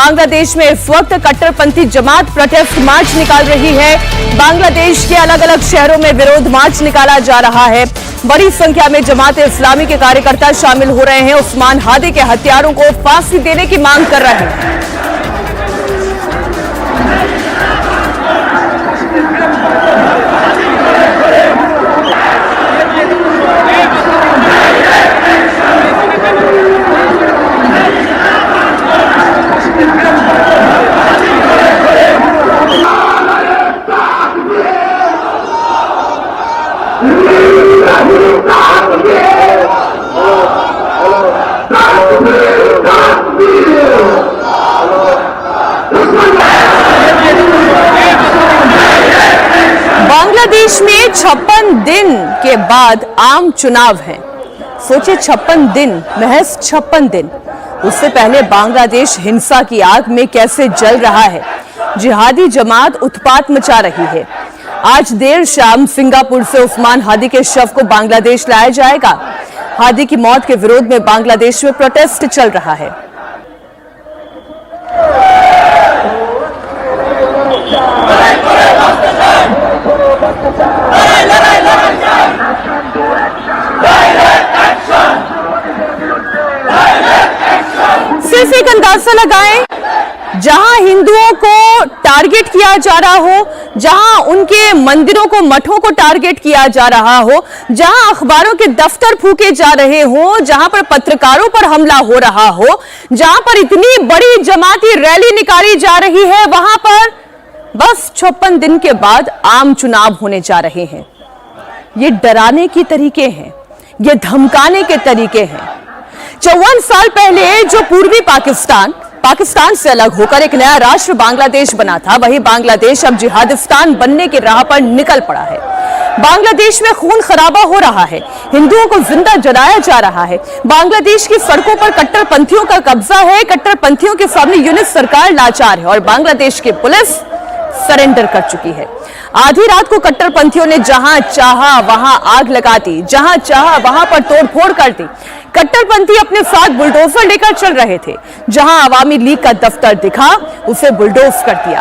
बांग्लादेश में इस वक्त कट्टरपंथी जमात प्रोटेस्ट मार्च निकाल रही है। बांग्लादेश के अलग अलग शहरों में विरोध मार्च निकाला जा रहा है। बड़ी संख्या में जमात इस्लामी के कार्यकर्ता शामिल हो रहे हैं। उस्मान हादी के हत्यारों को फांसी देने की मांग कर रहे हैं। बांग्लादेश में 56 दिन के बाद आम चुनाव है। सोचे 56 दिन, महज 56 दिन। उससे पहले बांग्लादेश हिंसा की आग में कैसे जल रहा है। जिहादी जमात उत्पात मचा रही है। आज देर शाम सिंगापुर से उस्मान हादी के शव को बांग्लादेश लाया जाएगा। हादी की मौत के विरोध में बांग्लादेश में प्रोटेस्ट चल रहा है। सिर्फ एक अंदाजा लगाएं, जहां हिंदुओं को टारगेट किया जा रहा हो, जहां उनके मंदिरों को, मठों को टारगेट किया जा रहा हो, जहां अखबारों के दफ्तर फूके जा रहे हो, जहां पर पत्रकारों पर हमला हो रहा हो, जहां पर इतनी बड़ी जमाती रैली निकाली जा रही है, वहां पर बस 56 दिन के बाद आम चुनाव होने जा रहे हैं। ये डराने की तरीके हैं, ये धमकाने के तरीके हैं। 54 साल पहले जो पूर्वी पाकिस्तान से अलग होकर एक नया राष्ट्र बांग्लादेश बना था, वही बांग्लादेश अब जिहादिस्तान बनने की राह पर निकल पड़ा है। बांग्लादेश में खून खराबा हो रहा है, हिंदुओं को जिंदा जलाया जा रहा है। बांग्लादेश की सड़कों पर कट्टरपंथियों का कब्जा है। कट्टरपंथियों के सामने यूनिट सरकार लाचार है और बांग्लादेश की पुलिस सरेंडर कर चुकी है। आधी रात को कट्टरपंथियों ने जहां चाहा वहां आग लगा दी, जहां चाहा वहां पर तोड़फोड़ कर दी। कट्टरपंथी अपने साथ बुलडोजर लेकर चल रहे थे। जहां अवामी लीग का दफ्तर दिखा, उसे बुलडोज कर दिया।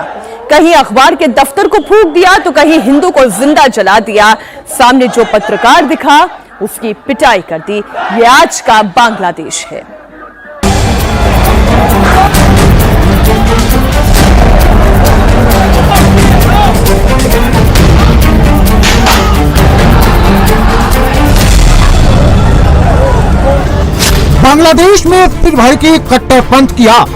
कहीं अखबार के दफ्तर को फूंक दिया तो कहीं हिंदू को जिंदा जला दिया। सामने जो पत्रकार दिखा, उसकी पिटाई कर दी। ये आज का बांग्लादेश है। बांग्लादेश में फिर भड़की कट्टरपंथ की आग।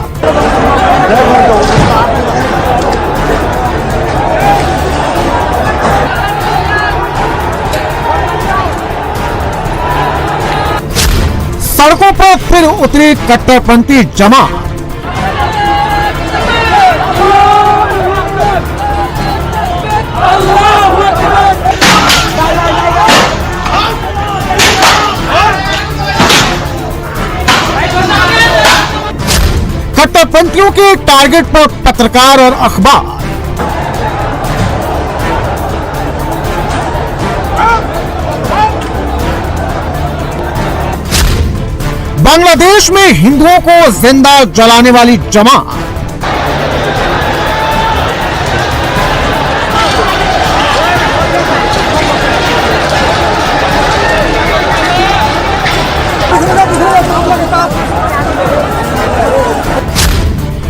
सड़कों पर फिर उतरी कट्टरपंथी जमात। कट्टरपंथियों के टारगेट पर पत्रकार और अखबार। बांग्लादेश में हिंदुओं को जिंदा जलाने वाली जमात।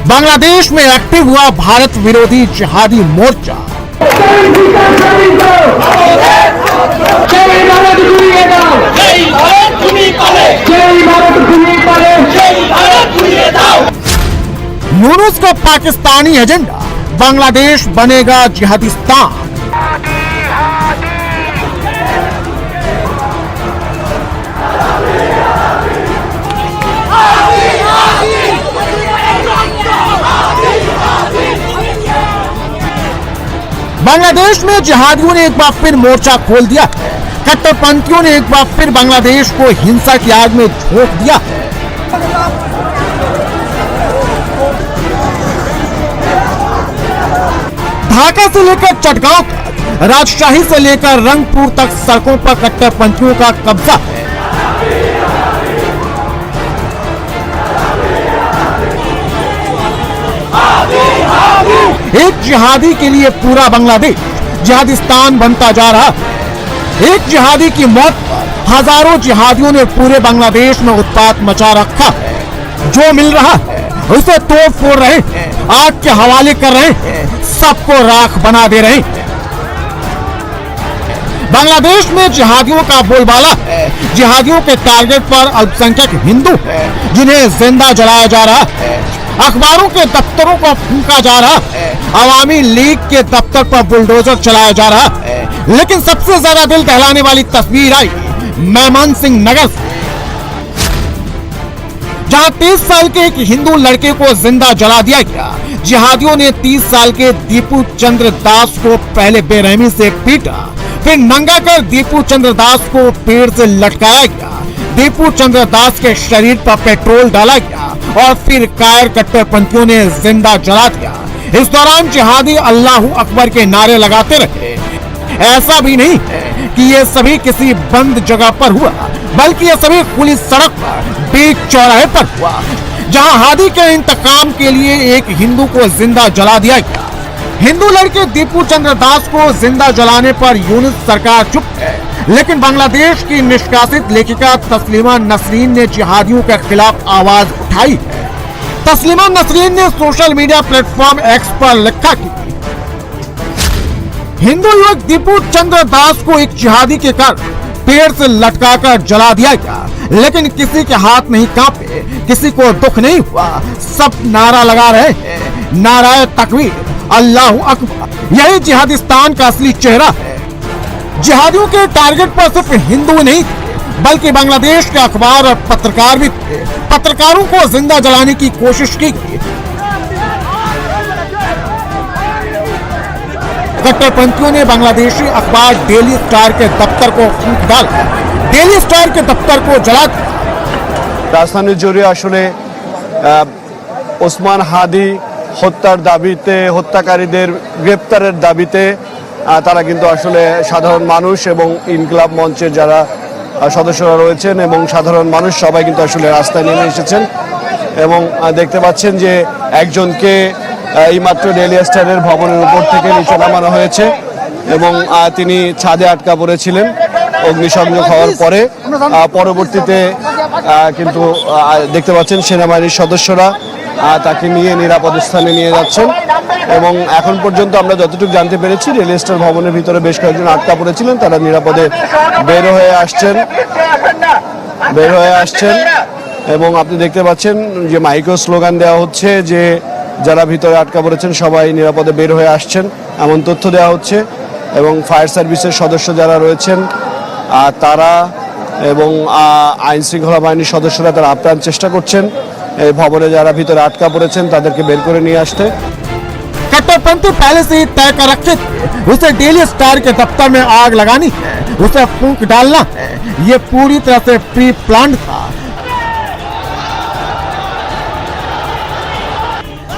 बांग्लादेश में एक्टिव हुआ भारत विरोधी जिहादी मोर्चा। यूनुस का पाकिस्तानी एजेंडा, बांग्लादेश बनेगा जिहादिस्तान। बांग्लादेश में जिहादियों ने एक बार फिर मोर्चा खोल दिया। कट्टरपंथियों ने एक बार फिर बांग्लादेश को हिंसा की आग में झोंक दिया। ढाका से लेकर चटगांव तक, राजशाही से लेकर रंगपुर तक सड़कों पर कट्टरपंथियों का कब्जा है। एक जिहादी के लिए पूरा बांग्लादेश जिहादिस्तान बनता जा रहा है। एक जिहादी की मौत पर हजारों जिहादियों ने पूरे बांग्लादेश में उत्पात मचा रखा है। जो मिल रहा है उसे तोड़ फोड़ रहे हैं, आग के हवाले कर रहे हैं, सबको राख बना दे रहे हैं। बांग्लादेश में जिहादियों का बोलबाला है। जिहादियों के टारगेट पर अल्पसंख्यक हिंदू है जिन्हें जिंदा जलाया जा रहा है। अखबारों के दफ्तरों को फूंका जा रहा है। अवामी लीग के दफ्तर पर बुलडोजर चलाया जा रहा है। लेकिन सबसे ज्यादा दिल दहलाने वाली तस्वीर आई मेमन सिंह नगर से, जहां 30 साल के एक हिंदू लड़के को जिंदा जला दिया गया। जिहादियों ने 30 साल के दीपू चंद्र दास को पहले बेरहमी से पीटा, फिर नंगा कर दीपू चंद्र दास को पेड़ से लटकाया गया। दीपू चंद्र दास के शरीर पर पेट्रोल डाला गया और फिर कायर कट्टरपंथियों ने जिंदा जला दिया। इस दौरान जिहादी अल्लाहू अकबर के नारे लगाते रहे। ऐसा भी नहीं है कि ये सभी किसी बंद जगह पर हुआ, बल्कि ये सभी खुली सड़क पर बीच चौराहे पर हुआ, जहां हादी के इंतकाम के लिए एक हिंदू को जिंदा जला दिया गया। हिंदू लड़के दीपू चंद्र दास को जिंदा जलाने पर यूनिस सरकार चुप है, लेकिन बांग्लादेश की निष्कासित लेखिका तस्लीमा नसरीन ने जिहादियों के खिलाफ आवाज उठाई है। तस्लीमा नसरीन ने सोशल मीडिया प्लेटफॉर्म एक्स पर लिखा कि हिंदू युवक दीपू चंद्र दास को एक जिहादी के कारण पेड़ से लटकाकर जला दिया गया, लेकिन किसी के हाथ नहीं कांपे, किसी को दुख नहीं हुआ। सब नारा लगा रहे हैं, नाराए तकबीर, अल्लाहू अकबर। यही जिहादिस्तान का असली चेहरा है। जिहादियों के टारगेट पर सिर्फ हिंदू नहीं थे, बल्कि बांग्लादेश के अखबार और पत्रकार भी थे। पत्रकारों को जिंदा जलाने की कोशिश की गई। कट्टरपंथियों ने बांग्लादेशी अखबार डेली स्टार के दफ्तर को फूंक डाला। डेली स्टार के दफ्तर को जला दिया। রাজধানীর জুড়ে আসলে ওসমান হাদি হত্যার দাবিতে, হত্যাকারীদের গ্রেপ্তারের দাবিতে তারা কিন্তু আসলে সাধারণ মানুষ এবং ইনকিলাব মঞ্চের যারা সদস্যরা রয়েছেন এবং সাধারণ মানুষ সবাই কিন্তু আসলে রাস্তায় নেমে এসেছেন এবং দেখতে পাচ্ছেন যে একজনকে এইমাত্র ডেইলি স্টারের ভবনের উপর থেকে নিচে নামানো হয়েছে এবং তিনি ছাদে আটকা পড়েছিলেন অগ্নিসংযোগ হওয়ার পরে। পরবর্তীতে কিন্তু দেখতে পাচ্ছেন সেনাবাহিনীর সদস্যরা তাকে নিয়ে নিরাপদ স্থানে নিয়ে যাচ্ছেন এবং এখন পর্যন্ত আমরা যতটুকু জানতে পেরেছি ডেইলি স্টার ভবনের ভিতরে বেশ কয়েকজন আটকা পড়েছিলেন, তারা নিরাপদে বের হয়ে আসছেন এবং আপনি দেখতে পাচ্ছেন যে মাইক্রো স্লোগান দেওয়া হচ্ছে যে যারা ভিতরে আটকা পড়েছেন সবাই নিরাপদে বের হয়ে আসছেন এমন তথ্য দেওয়া হচ্ছে এবং ফায়ার সার্ভিসের সদস্য যারা রয়েছেন তারা এবং আইন শৃঙ্খলা বাহিনীর সদস্যরা তারা আপ্রাণ চেষ্টা করছেন এই ভবনে যারা ভিতরে আটকা পড়েছেন তাদেরকে বের করে নিয়ে আসতে। कट्टरपंथी पहले से ही तय कर रखे थे, उसे डेली स्टार के दफ्तर में आग लगानी है, उसे फूंक डालना है। ये पूरी तरह से प्री प्लान था।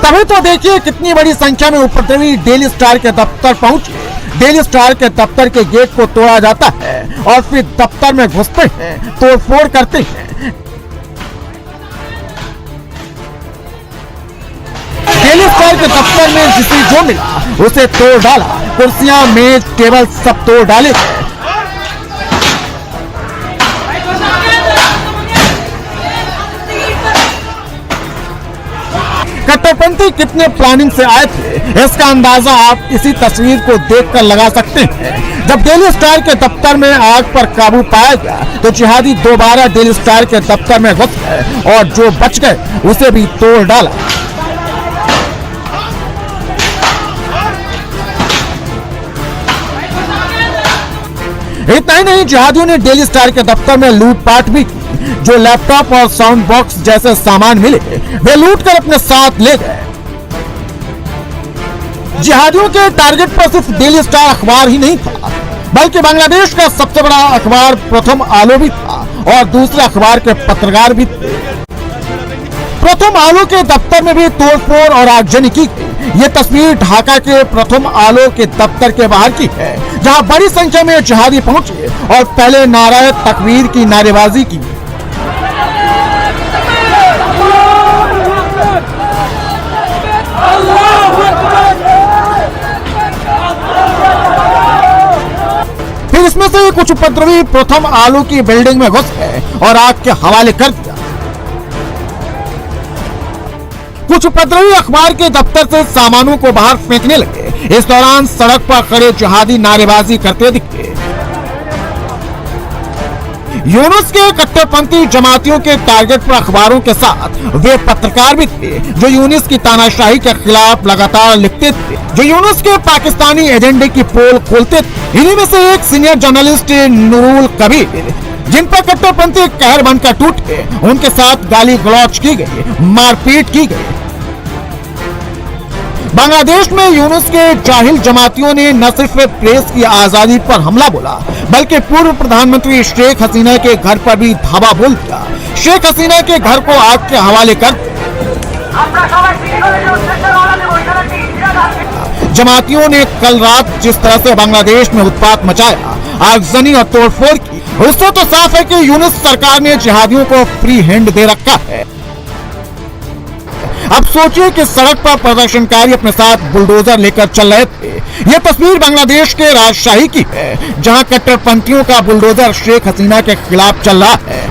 तभी तो देखिए कितनी बड़ी संख्या में उपद्रवी डेली स्टार के दफ्तर पहुंचे। डेली स्टार के दफ्तर के गेट को तोड़ा जाता है और फिर दफ्तर में घुसते हैं, तोड़फोड़ करते हैं। डेली स्टार के दफ्तर में जिसे जो मिला उसे तोड़ डाला। कुर्सियां, मेज, टेबल सब तोड़ डाले। कट्टरपंथी कितने प्लानिंग से आए थे इसका अंदाजा आप इसी तस्वीर को देखकर लगा सकते हैं। जब डेली स्टार के दफ्तर में आग पर काबू पाया गया तो जिहादी दोबारा डेली स्टार के दफ्तर में घुस गए और जो बच गए उसे भी तोड़ डाला। इतना ही नहीं, जिहादियों ने डेली स्टार के दफ्तर में लूटपाट भी की। जो लैपटॉप और साउंड बॉक्स जैसे सामान मिले वे लूट कर अपने साथ ले गए। जिहादियों के टारगेट पर सिर्फ डेली स्टार अखबार ही नहीं था, बल्कि बांग्लादेश का सबसे बड़ा अखबार प्रथम आलो भी था और दूसरे अखबार के पत्रकार भी थे। प्रथम आलो के दफ्तर में भी तोड़फोड़ और आगजनी की गई। ये तस्वीर ढाका के प्रथम आलो के दफ्तर के बाहर की है, जहां बड़ी संख्या में जिहादी पहुंचे और पहले नाराए तकबीर की नारेबाजी की। से कुछ उपद्रवी प्रथम आलू की बिल्डिंग में घुस गए और आग के हवाले कर दिया। कुछ उपद्रवी अखबार के दफ्तर से सामानों को बाहर फेंकने लगे। इस दौरान सड़क पर खड़े जिहादी नारेबाजी करते दिखे। यूनुस के कट्टरपंथी जमातियों के टारगेट पर अखबारों के साथ वे पत्रकार भी थे जो यूनुस की तानाशाही के खिलाफ लगातार लिखते थे, जो यूनुस के पाकिस्तानी एजेंडे की पोल खोलते थे। इन्हीं में से एक सीनियर जर्नलिस्ट नूरुल कबीर, जिन पर कट्टरपंथी कहर बनकर टूटे, उनके साथ गाली गलौज की गई, मारपीट की गई। बांग्लादेश में यूनुस के जाहिल जमातियों ने न सिर्फ प्रेस की आजादी पर हमला बोला, बल्कि पूर्व प्रधानमंत्री शेख हसीना के घर पर भी धावा बोल दिया। शेख हसीना के घर को आग के हवाले कर जमातियों ने कल रात जिस तरह से बांग्लादेश में उत्पात मचाया, आगजनी और तोड़फोड़ की, उससे तो साफ है कि यूनुस सरकार ने जिहादियों को फ्री हैंड दे रखा है। अब सोचिए कि सड़क पर प्रदर्शनकारी अपने साथ बुलडोजर लेकर चल रहे थे। यह तस्वीर बांग्लादेश के राजशाही की है, जहां कट्टरपंथियों का बुलडोजर शेख हसीना के खिलाफ चल रहा है।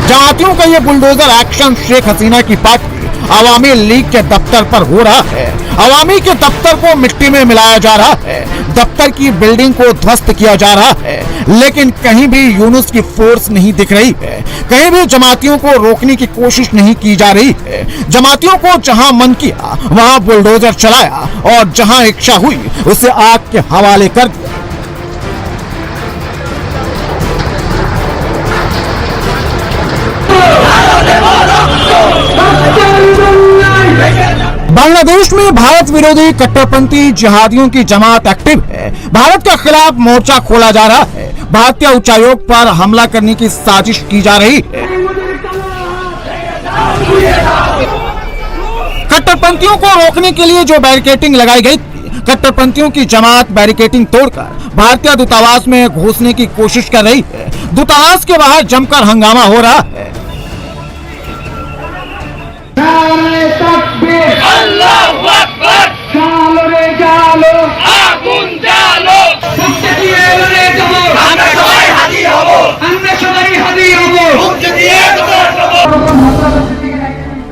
जमातियों का यह बुलडोजर एक्शन शेख हसीना की पार्टी अवामी लीग के दफ्तर पर हो रहा है। अवामी के दफ्तर को मिट्टी में मिलाया जा रहा है, दफ्तर की बिल्डिंग को ध्वस्त किया जा रहा है, लेकिन कहीं भी यूनुस की फोर्स नहीं दिख रही है। कहीं भी जमातियों को रोकने की कोशिश नहीं की जा रही है। जमातियों को जहां मन किया वहां बुलडोजर चलाया और जहां इच्छा हुई उसे आग के हवाले कर दिया। बांग्लादेश में भारत विरोधी कट्टरपंथी जिहादियों की जमात एक्टिव है। भारत के खिलाफ मोर्चा खोला जा रहा है। भारतीय उच्चायोग पर हमला करने की साजिश की जा रही है। कट्टरपंथियों को रोकने के लिए जो बैरिकेडिंग लगाई गई थी, कट्टरपंथियों की जमात बैरिकेडिंग तोड़कर भारतीय दूतावास में घुसने की कोशिश कर रही है। दूतावास के बाहर जमकर हंगामा हो रहा है।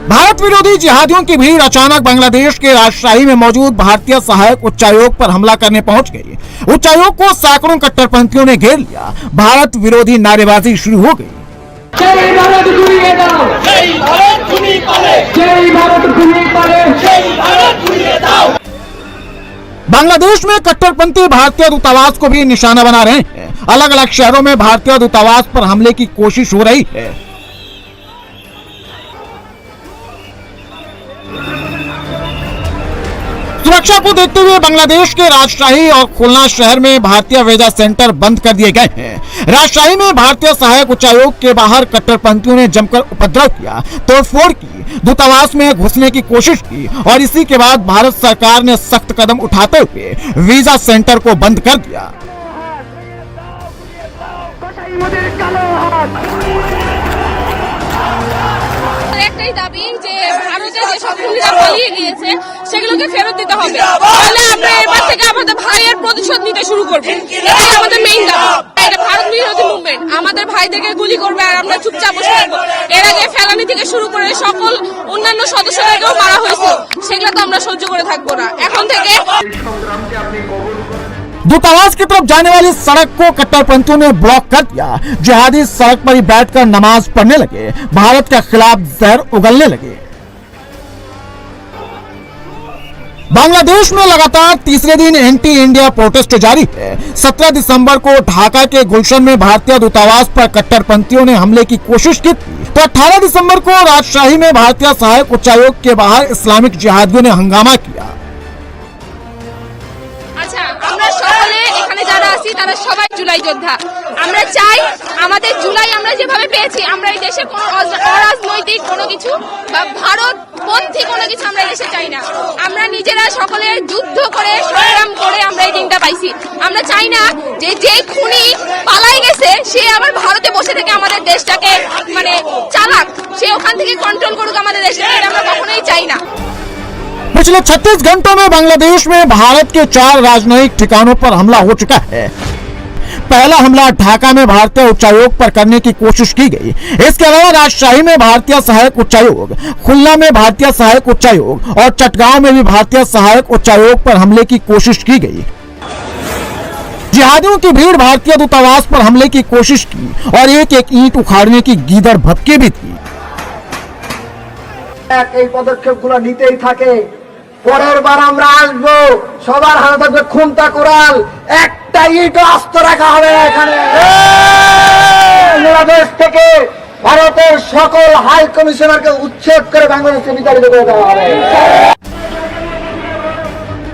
भारत विरोधी जिहादियों की भीड़ अचानक बांग्लादेश के राजशाही में मौजूद भारतीय सहायक उच्चायोग पर हमला करने पहुंच गई। उच्चायोग को सैकड़ों कट्टरपंथियों ने घेर लिया। भारत विरोधी नारेबाजी शुरू हो गई। जय भारत गुड़िया दाओ, जय भारत गुड़ी पाले, जय भारत गुड़ी पाले, जय भारत गुड़िया दाओ। बांग्लादेश में कट्टरपंथी भारतीय दूतावास को भी निशाना बना रहे हैं। अलग अलग शहरों में भारतीय दूतावास पर हमले की कोशिश हो रही है। सुरक्षा को देखते हुए बांग्लादेश के राजशाही और खुलना शहर में भारतीय वीजा सेंटर बंद कर दिए गए हैं। राजशाही में भारतीय सहायक उच्चायोग के बाहर कट्टरपंथियों ने जमकर उपद्रव किया, तोड़फोड़ की, दूतावास में घुसने की कोशिश की और इसी के बाद भारत सरकार ने सख्त कदम उठाते हुए वीजा सेंटर को बंद कर दिया। একটাই দাবি যে ভারতে যে সব ভূমিরা পালিয়ে গিয়েছে সেগুলোকে ফেরত দিতে হবে, তাহলে আমরা এবার থেকে আমাদের ভাইয়ের প্রতিশোধ নিতে শুরু করব। এটাই আমাদের মেইন দাবি। এটা ভারত বিরোধী মুভমেন্ট, আমাদের ভাইদেরকে গুলি করবে আর আমরা চুপচাপ বসে থাকবো। এর আগে ফেলানি থেকে শুরু করে সকল অন্যান্য সদস্যদেরকেও মারা হয়েছে, সেগুলো তো আমরা সহ্য করে থাকবো না। এখন থেকে दूतावास की तरफ जाने वाली सड़क को कट्टरपंथियों ने ब्लॉक कर दिया। जिहादी सड़क पर ही बैठकर नमाज पढ़ने लगे, भारत के खिलाफ जहर उगलने लगे। बांग्लादेश में लगातार तीसरे दिन एंटी इंडिया प्रोटेस्ट जारी है। 17 दिसंबर को ढाका के गुलशन में भारतीय दूतावास पर कट्टरपंथियों ने हमले की कोशिश की थी, तो 18 दिसंबर को राजशाही में भारतीय सहायक उच्चायोग के बाहर इस्लामिक जिहादियों ने हंगामा किया। আচ্ছা, আমরা সকলে এখানে যারা আছি তারা সবাই জুলাই যোদ্ধা। আমরা চাই আমাদের জুলাই আমরা যেভাবে পেয়েছি, আমরা এই দেশে কোনো অরাজনৈতিক কোনো কিছু বা ভারতপন্থী কোনো কিছু আমরা এই দেশে চাই না। আমরা নিজেরা সকলে যুদ্ধ করে সংগ্রাম করে আমরা এই দিনটা পাইছি। আমরা চাই না যে যে খুনি পালাই গেছে সে আবার ভারতে বসে থেকে আমাদের দেশটাকে মানে চালাক, সে ওখান থেকে কন্ট্রোল করুক আমাদের দেশটাকে, আমরা কখনোই চাই না। पिछले 36 घंटों में बांग्लादेश में भारत के 4 राजनयिक ठिकानों पर हमला हो चुका है। पहला हमला ढाका में भारतीय उच्चायोग पर करने की कोशिश की गई। इसके अलावा राजशाही में भारतीय सहायक उच्चायोग, खुलना में भारतीय सहायक उच्चायोग और चटगांव में भी भारतीय सहायक उच्चायोग पर हमले की कोशिश की गई। जिहादियों की भीड़ भारतीय दूतावास पर हमले की कोशिश की और एक एक ईंट उखाड़ने की गीदड़ भभकी भी थी। এই পদক্ষেপগুলো নিতেই থাকে। পরের বার আমরা আসবো, সবার হাতে থাকবে খুন্তা কোরাল, একটা ইটও আস্ত রাখা হবে না এখানে। বাংলাদেশ থেকে ভারতের সকল হাই কমিশনারকে উচ্ছেদ করে বাংলাদেশে বিতাড়িত করে দেওয়া হবে।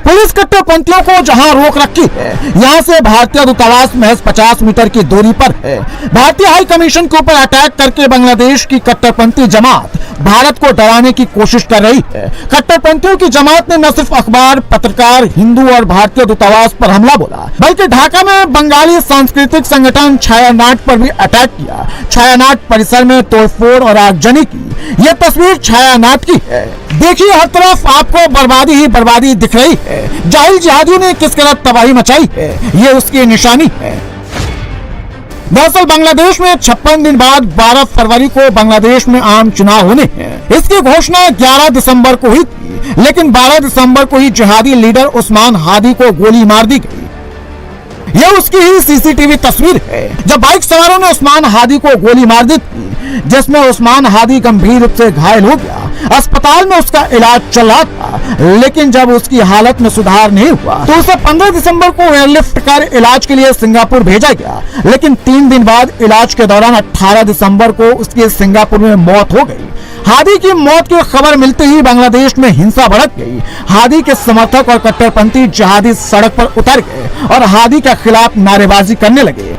पुलिस कट्टरपंथियों को जहां रोक रखी है, यहां से भारतीय दूतावास महज 50 मीटर की दूरी पर है। भारतीय हाई कमीशन के ऊपर अटैक करके बांग्लादेश की कट्टरपंथी जमात भारत को डराने की कोशिश कर रही है। कट्टरपंथियों की जमात ने न सिर्फ अखबार, पत्रकार, हिंदू और भारतीय दूतावास पर हमला बोला, बल्कि ढाका में बंगाली सांस्कृतिक संगठन छायानाट पर भी अटैक किया। छायानाट परिसर में तोड़फोड़ और आगजनी की। यह तस्वीर छायानाट की है। देखिए, हर तरफ आपको बर्बादी ही बर्बादी दिख रही है। जाहिल जिहादियों ने किस तरह तबाही मचाई है, ये उसकी निशानी है। दरअसल बांग्लादेश में 56 दिन बाद 12 फरवरी को बांग्लादेश में आम चुनाव होने हैं। इसकी घोषणा 11 दिसंबर को हुई थी, लेकिन 12 दिसंबर को ही जिहादी लीडर उस्मान हादी को गोली मार दी गई। यह उसकी ही सीसीटीवी तस्वीर है जब बाइक सवारों ने उस्मान हादी को गोली मार दी थी, जिसमें उस्मान हादी गंभीर रूप से घायल हो गया। अस्पताल में उसका इलाज चल रहा था, लेकिन जब उसकी हालत में सुधार नहीं हुआ तो उसे 15 दिसंबर को एयरलिफ्ट कर इलाज के लिए सिंगापुर भेजा गया। लेकिन 3 दिन बाद इलाज के दौरान 18 दिसंबर को उसकी सिंगापुर में मौत हो गई। हादी की मौत की खबर मिलते ही बांग्लादेश में हिंसा भड़क गई। हादी के समर्थक और कट्टरपंथी जिहादी सड़क पर उतर गए और हादी के खिलाफ नारेबाजी करने लगे।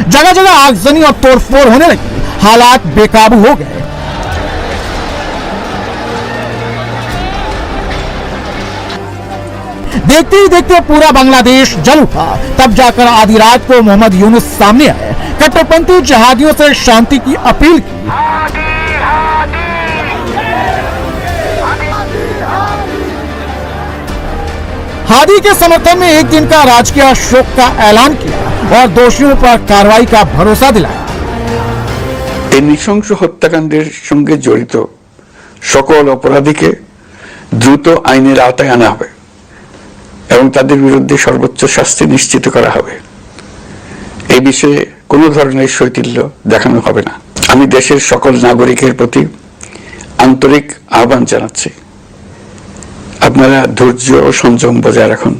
जगह जगह आगजनी और तोड़फोड़ होने लगी। हालात बेकाबू हो गए। देखते ही देखते पूरा बांग्लादेश जल उठा। तब जाकर आधी रात को मोहम्मद यूनुस सामने आए। कट्टरपंथी जिहादियों से शांति की अपील की। हादी के समर्थन में एक दिन का राजकीय शोक का ऐलान किया और दोषियों पर कार्रवाई का भरोसा दिलाया। नृशंस हत्याकांडेर संगे जड़ित सकल अपराधीके द्रुत आईनेर आওতায় आना হবে এবং তাদের বিরুদ্ধে সর্বোচ্চ শাস্তি নিশ্চিত করা হবে। এই বিষয়ে কোনো ধরনের শৈথিল্য দেখানো হবে না। আমি দেশের সকল নাগরিকের প্রতি আন্তরিক আহ্বান জানাচ্ছি, আপনারা ধৈর্য ও সংযম বজায় রাখুন।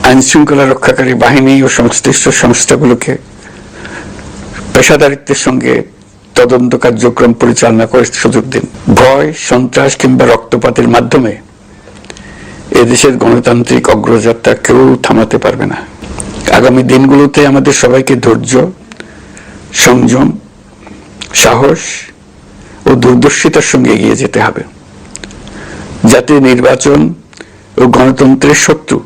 আইন শৃঙ্খলা রক্ষাকারী বাহিনী ও সংশ্লিষ্ট সংস্থাগুলোকে পেশাদারিত্বের সঙ্গে তদন্ত কার্যক্রম পরিচালনা করে সুযোগ দিন। ভয়, সন্ত্রাস কিংবা রক্তপাতের মাধ্যমে এদেশের গণতান্ত্রিক অগ্রযাত্রা কেউ থামাতে পারবে না। আগামী দিনগুলোতে আমাদের সবাইকে ধৈর্য, সংযম, সাহস ও দূরদর্শিতার সঙ্গে এগিয়ে যেতে হবে, যাতে নির্বাচন ও গণতন্ত্রের শত্রু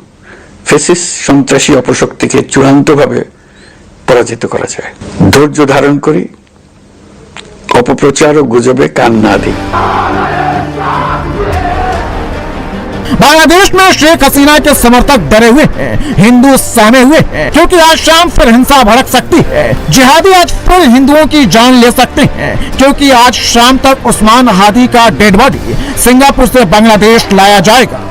ফ্যাসিস্ট সন্ত্রাসী অপশক্তিকে চূড়ান্তভাবে পরাজিত করা যায়। ধৈর্য ধারণ করি, অপপ্রচার ও গুজবে কান না দিই। बांग्लादेश में शेख हसीना के समर्थक डरे हुए हैं, हिंदू सहमे हुए हैं, क्योंकि आज शाम फिर हिंसा भड़क सकती है। जिहादी आज फिर हिंदुओं की जान ले सकते हैं, क्योंकि आज शाम तक उस्मान हादी का डेड बॉडी सिंगापुर से बांग्लादेश लाया जाएगा।